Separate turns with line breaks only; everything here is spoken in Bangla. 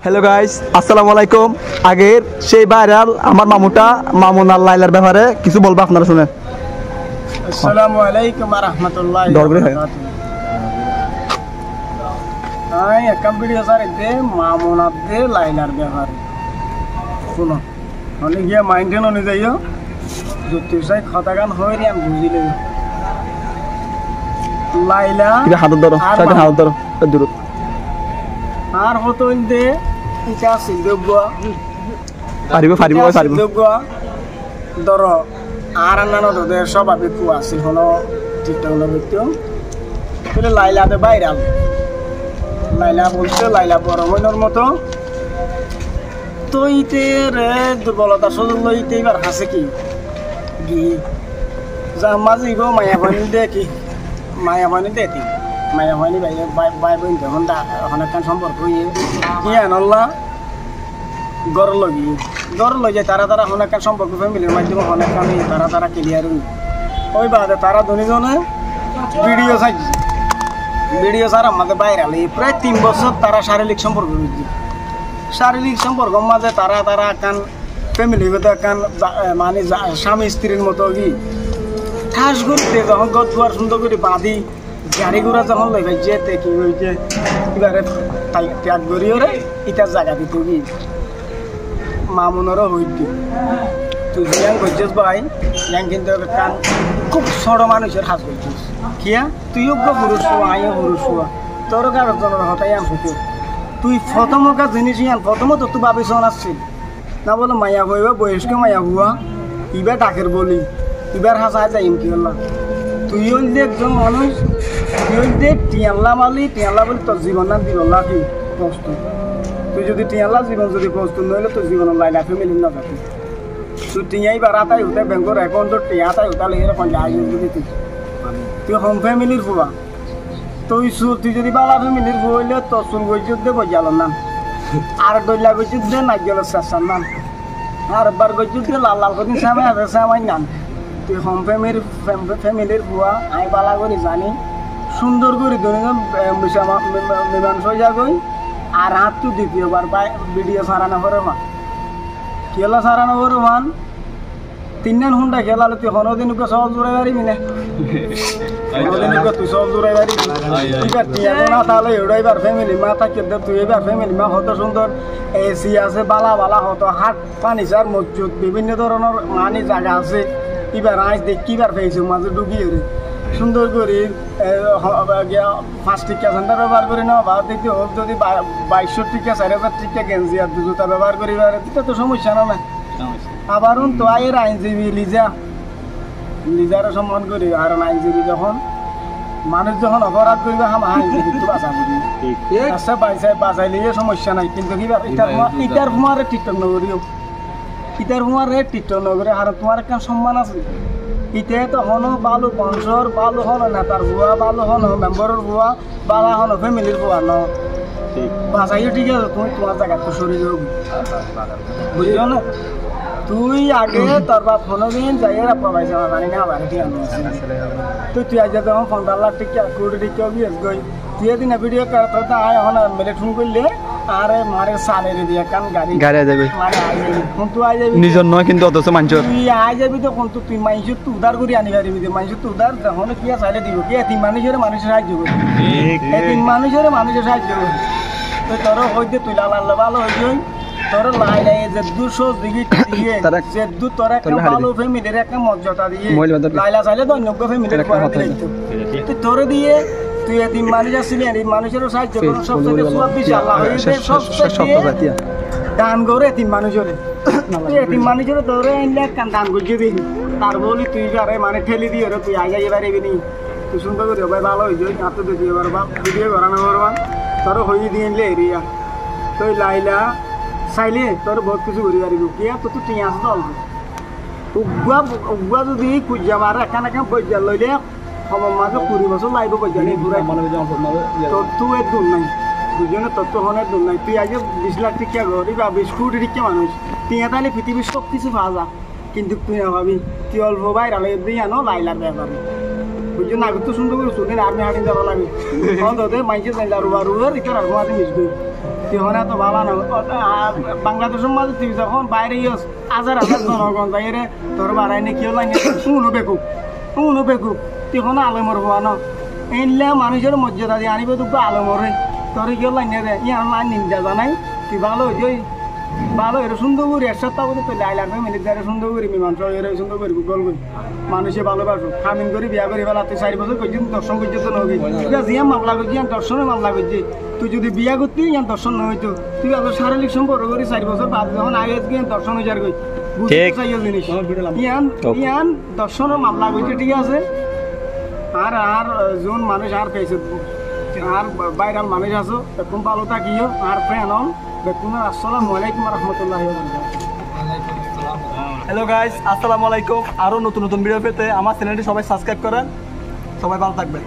হ্যালো গাইস, আসসালামু আলাইকুম। আগের সেই ভাইরাল আমার মামুটা মামুন আর লাইলার ব্যাপারে কিছু বলবো, আপনারা শুনেন।
আসসালামু আলাইকুম ওয়া রাহমাতুল্লাহি ওয়া বারাকাতুহু। আই একম ভিডিও সারে দে মামুন আব্দে লাইলার ব্যাপারে শুনো। মানে গিয়া মাইন্ডেন অনুযায়ী যত সাই কথা গান হইরি আমি বুঝিলে লাইলা
এটা হাত ধরো, সাথে হাত ধরো দূর।
আর হতো ইনদে ইটা সিদ্ধব্য
পারিব পারিব পারিব
ধরো আর অন্যান্য তোদের সব আবেগু আছে হলো ঠিকঠাক না ব্যক্তিও তাহলে লাইলাতে বাইরাল লাইলা বলছে লাইলা বড় মনের মতো তো ইতে রে দুর্বলতা সজল ইতে এবার হাসে কি গি যা মাঝে গো মায়াবানি দে কি মায়াবানি দে কি মায়াবানি ভাই বোন যখন অনেকক্ষণ সম্পর্ক হয়ে ইয়ান আল্লাহ গড় লগে তারা অনেকক্ষণ সম্পর্ক ফ্যামিলির মাধ্যমে অনেকক্ষণ তারা ক্লিয়ার হই ওই বাদে তারা দুজনে ভিডিও ছাড়া আমাদের বাইরে আলে প্রায় 3 বছর তারা শারীরিক সম্পর্ক হয়েছে শারীরিক সম্পর্কের মাঝে তারা কান ফ্যামিলিগত কান মানে স্বামী স্ত্রীর মতো কি ঠাস করতে যখন গদ দুয়ার সুন্দর করে বাঁধি গাড়ি ঘোড়া যখন লই ভাইছে কি হয়েছে এবারে ত্যাগ করিও রে ইটার জায়গা দিত কি মামুনেরও হইতি তুই ইয়াং করছিস ভাই ইয়াং কিন্তু কান খুব ছোট মানুষের হাত করছিস কিয়া তুইও পুরুষ হওয়া আইও পুরুষ হওয়া তোর কারজনের হতাই আন হতো তুই প্রথমকা জিনিস ইয়ান প্রথমত তুই ভাবিস আসছিল না বলো মায়া হইবা বয়স্ক মায়া হুয়া ইবার ডাকের বলি এবার হাসা যাইম কি হল তুই যে একজন মানুষ তুই যে টিয়াল্লা মালি টিয়াল্লা বলি তোর জীবন না দিল না কি কষ্ট তুই যদি টিয়াল্লা জীবন যদি কষ্ট নইলে তোর জীবন লাইলা ফ্যামিলি না থাকে তুই টিয়াই বারাতাই হতে ব্যাংকের অ্যাকাউন্টত টিয়াতাই হতালে এরকম যাই যদি তুই হোম ফ্যামিলির ফুয়া তুই যদি বালা ফ্যামিলির ফুয়া হইলে তোর চুল গইছত দে বজাল নাম আর দইলা গইছত দে নাইজল চেষ্টার নাম আর একবার গইছত দে লাল লাল করে সামাই নাম তুই হোম ফ্যামিলির ফুয়া আই বালা করে জানি সুন্দর করে দুজন মীমাংস হয়ে গই আর হাত তুই দ্বিতীয়বার ভিডিও সারানো করে মান খেলা সারানো করে মান 3 ঘন্টা খেলালে তুই কোনোদিন সহজ জোড়াই পারিবি না কোনোদিন তুই সহজ জোড়াই পারিবি এবার টিয়ানো না তাহলে এবার ফ্যামিলি মা থাকে তুই এবার ফ্যামিলি মা হতো সুন্দর এসি আছে বালা হতো হাট ফার্নিচার মসজিদ বিভিন্ন ধরনের মানি জায়গা আছে এবার আজ দেখ কিবার পেয়েছো মাঝে ডুবিয়ে সুন্দর করে 5 টিকা সেন্টার ব্যবহার করি না বা দেখতে হোক যদি 2200 টিকা 4000 টিকা গেঞ্জি আর জুতা ব্যবহার করি এটা তো সমস্যা না আবার তো আয়ের আইনজীবী লিজারও সম্মান করি আর আইনজীবী যখন মানুষ যখন অপরাধ করবে আইনজীবী তো বাঁচা করি আচ্ছা বাঁচাইলে সমস্যা নাই কিন্তু ইটার ফুমারে টিকটক নগরীও ইটার ফুমারে টিকটক নগরী আর তোমার একটা সম্মান আছে ইতে তো হনো বালু বংশর বালু হনো নেতার বুয়া বালু হনো মেম্বরের বুয়া বালা হনো ফ্যামিলির বুয়া ন বাঁচাইও ঠিক আছে তুমি তোমার জায়গা তো সরে যাও বুঝছো না তুই আগে তোর বাপ ফোন দিন যাই পাইছে জানি না আবার তুই আজ যখন 15 লাখ টিকা 1 কোটি টিকা বিয়েস গই তুই এদিন ভিডিও করতে আয় এখন মেরে ফোন করলে আরে মারে সালেরে দিয়ে কান গাড়ি
যাবে
মারে আই যাবি কোন তুই আই যাবি
নিজর নয় কিন্তু অথচ মানুষের
তুই আই যাবি তো কোন তুই মানুষের তুই উদার করে আনি পারিবি মানুষের তুই উদার যখন কি চাইলে দিব কি তিন মানুষের সাহায্য করবি এই তিন মানুষের সাহায্য করবি তো তোর হইতে তুই লাল ভালো হইতে তোর লাইলাই যে 200 ডিগ্রি দিয়ে যে তোর একটা ভালো ফ্যামিলির একটা মর্যাদা দিয়ে লাইলা চাইলে দৈনজ্ঞ ফ্যামিলির তুই তোর দিয়ে তুই তিন মানুষ আসছিলি মানুষেরও সাহায্য করো সবচেয়ে বেশি আল্লাহ সবচেয়ে দান করে তিন মানুষের তিন মানুষের তোরে আনলে দান করছে দিন তার বলি তুই আরে মানে ঠেলি দিয়ে তুই আগে পারিবি নি তুই সুন্দর করে ভাই ভালো হয়ে যাই হাতে দেখি এবার ভিডিও করানো করবা তোর হয়ে দিয়ে আনলে এরিয়া তুই লাইলা চাইলে তোর বহুত কিছু করি পারিব কি তোর তো টিয়া আছে অল্প উগুয়া যদি কুজা মারে এখান বৈজার লইলে সময় মাঝে 20 বছর লাগবে বৈজার তোর তুই এর দূর নাই দুজনে তোর তো হনের দূর নাই তুই আগে 20 লাখ টিকা ঘরি বা 20 কোটি টিকা মানুষ টিয়া তাইলে পৃথিবীর সব কিছু পাওয়া যা কিন্তু তুই না ভাবি তুই অল্প বাইরে দিয়ে আনো লাইলার ব্যাপারে বুঝছো না তো সুন্দর করে শুনে আপনি হাঁটিয়ে যাওয়া লাগে মাইছে লাইলা রুয়া রুয়ার ইতার আর মিশবে তখন এত ভালো না বাংলাদেশের মাঝে তুই যখন বাইরে ইয়স হাজার হাজার জনগণ যাইরে তোর বাড়াই নে কেউ লাইনে শুনো বেকুব তখন আলমর হওয়া ন এনলে মানুষের মর্যাদা দিয়ে আনিব তোকে আলমরে তোর কেউ লাইনে দে ইয়ার লাইন নিন্দা জানাই তুই ভালো হইছই ভালো এর সুন্দর করি এর সপ্তাহ বলে তো লাইলার ফ্যামিলির দ্বারা সুন্দর করি মীমাংস এর সুন্দর করি গল করি মানুষে ভালোবাসো খামিন করি বিয়া করি ফেলা তুই 4 বছর করছিস দর্শন করছিস তো নবী ঠিক আছে ইয়ান মামলা করছি ইয়ান দর্শনের মামলা করছি তুই যদি বিয়া করতি ইয়ান দর্শন ন হইতো তুই আলো শারীরিক সম্পর্ক করি 4 বছর বাদ যখন আগে গিয়ে দর্শন হয়ে যার কই বুঝতে চাই জিনিস ইয়ান দর্শনের মামলা করছি ঠিক আছে আর যোন মানুষ আর পেয়েছে আর বাইরাল মানুষ আছো এরকম ভালো থাকিও আর ফ্রেন্ড হন দেখুন আসসালামু আলাইকুম রহমতুল্লাহ
হ্যালো গাইস, আসসালামু আলাইকুম। আরো নতুন নতুন ভিডিও পেতে আমার চ্যানেলটি সবাই সাবস্ক্রাইব করেন। সবাই ভালো থাকবেন।